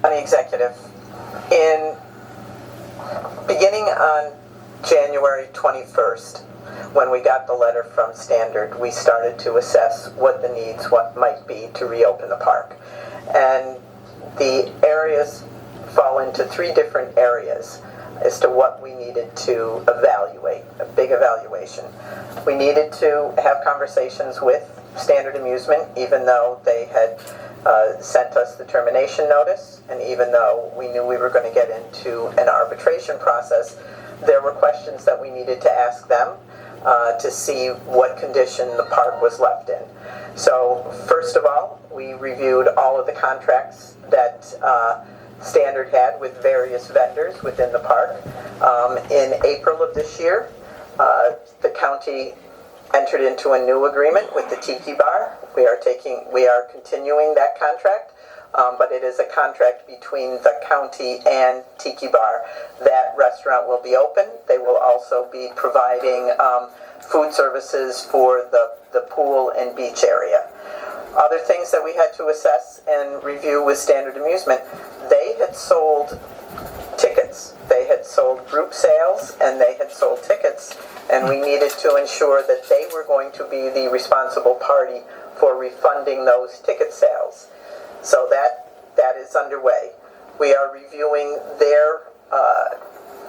County Executive, in beginning on January 21st, when we got the letter from Standard, we started to assess what the needs might be to reopen the park. And the areas fall into three different areas as to what we needed to evaluate, a big evaluation. We needed to have conversations with Standard Amusement, even though they had sent us the termination notice, and even though we knew we were going to get into an arbitration process, there were questions that we needed to ask them to see what condition the park was left in. So first of all, we reviewed all of the contracts that Standard had with various vendors within the park. In April of this year, the county entered into a new agreement with the Tiki Bar. We are continuing that contract, but it is a contract between the county and Tiki Bar. That restaurant will be open. They will also be providing food services for the pool and beach area. Other things that we had to assess and review with Standard Amusement, they had sold tickets. They had sold group sales and they had sold tickets, and we needed to ensure that they were going to be the responsible party for refunding those ticket sales. So that is underway. We are reviewing their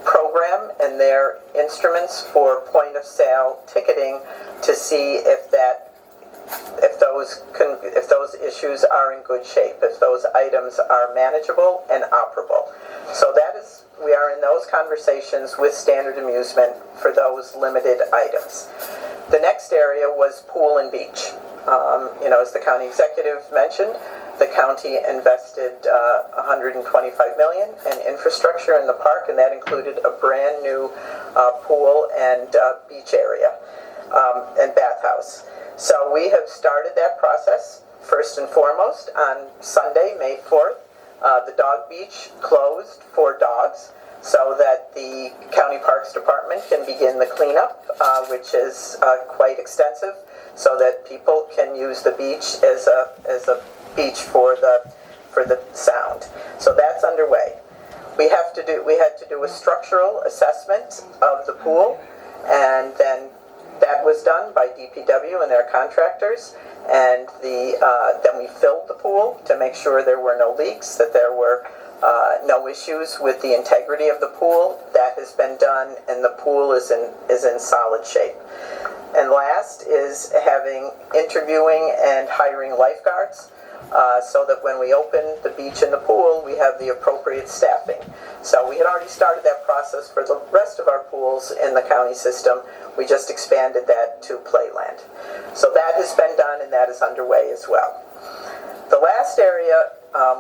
program and their instruments for point of sale ticketing to see if those issues are in good shape, if those items are manageable and operable. So we are in those conversations with Standard Amusement for those limited items. The next area was pool and beach. As the county executive mentioned, the county invested $125 million in infrastructure in the park, and that included a brand new pool and beach area and bathhouse. So we have started that process. First and foremost, on Sunday, May 4th, the dog beach closed for dogs so that the county parks department can begin the cleanup, which is quite extensive, so that people can use the beach as a beach for the sound. So that's underway. We had to do a structural assessment of the pool, and then that was done by DPW and their contractors, and then we filled the pool to make sure there were no leaks, that there were no issues with the integrity of the pool. That has been done, and the pool is in solid shape. And last is interviewing and hiring lifeguards, so that when we open the beach and the pool, we have the appropriate staffing. So we had already started that process for the rest of our pools in the county system. We just expanded that to Playland. So that has been done, and that is underway as well. The last area,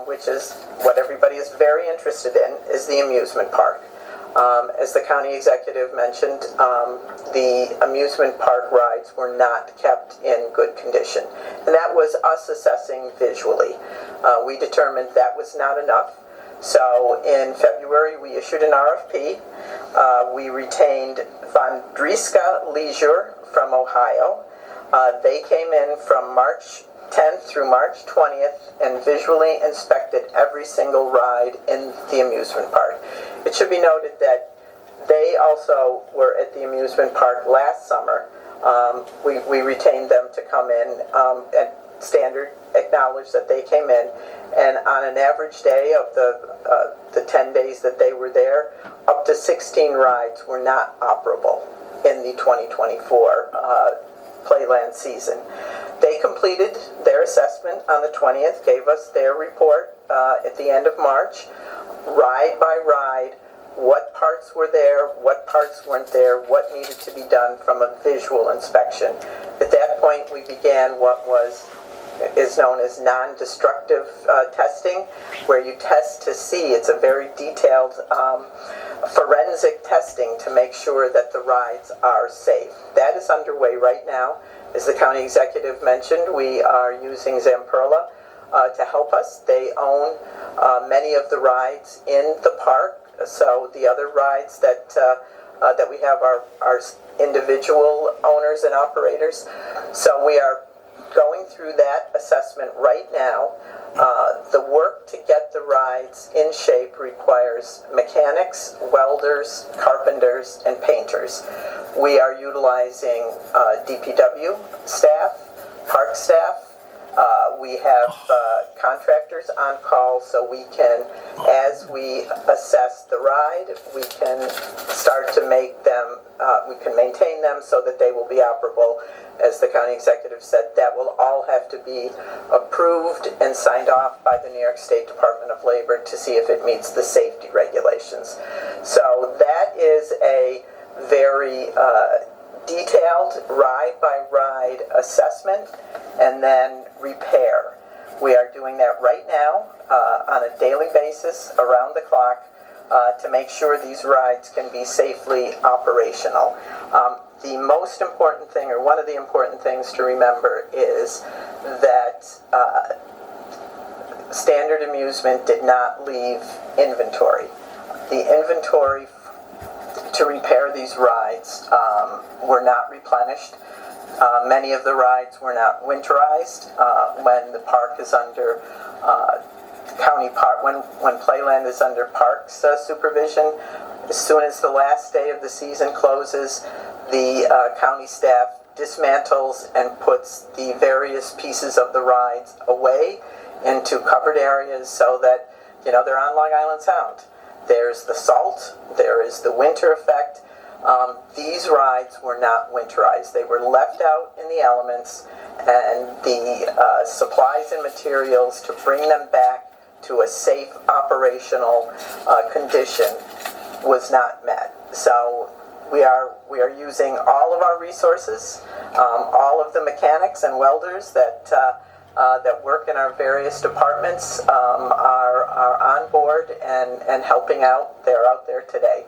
which is what everybody is very interested in, is the amusement park. As the county executive mentioned, the amusement park rides were not kept in good condition. And that was us assessing visually. We determined that was not enough. So in February, we issued an RFP. We retained Von Drieska Leisure from Ohio. They came in from March 10th through March 20th and visually inspected every single ride in the amusement park. It should be noted that they also were at the amusement park last summer. We retained them to come in, and Standard acknowledged that they came in, and on an average day of the 10 days that they were there, up to 16 rides were not operable in the 2024 Playland season. They completed their assessment on the 20th, gave us their report at the end of March, ride by ride, what parts were there, what parts weren't there, what needed to be done from a visual inspection. At that point, we began what is known as non-destructive testing, where you test to see. It's a very detailed forensic testing to make sure that the rides are safe. That is underway right now. As the county executive mentioned, we are using Zamperla to help us. They own many of the rides in the park, so the other rides that we have are individual owners and operators. So we are going through that assessment right now. The work to get the rides in shape requires mechanics, welders, carpenters, and painters. We are utilizing DPW staff, park staff. We have contractors on call, so we can, as we assess the ride, we can start to make them, we can maintain them so that they will be operable. As the county executive said, that will all have to be approved and signed off by the New York State Department of Labor to see if it meets the safety regulations. So that is a very detailed ride-by-ride assessment and then repair. We are doing that right now on a daily basis around the clock to make sure these rides can be safely operational. The most important thing, or one of the important things to remember, is that Standard Amusement did not leave inventory. The inventory to repair these rides were not replenished. Many of the rides were not winterized when the park is under county park, when Playland is under parks supervision. As soon as the last day of the season closes, the county staff dismantles and puts the various pieces of the rides away into covered areas so that, they're on Long Island Sound. There's the salt, there is the winter effect. These rides were not winterized. They were left out in the elements, and the supplies and materials to bring them back to a safe operational condition was not met. So we are using all of our resources, all of the mechanics and welders that work in our various departments are on board and helping out. They're out there today.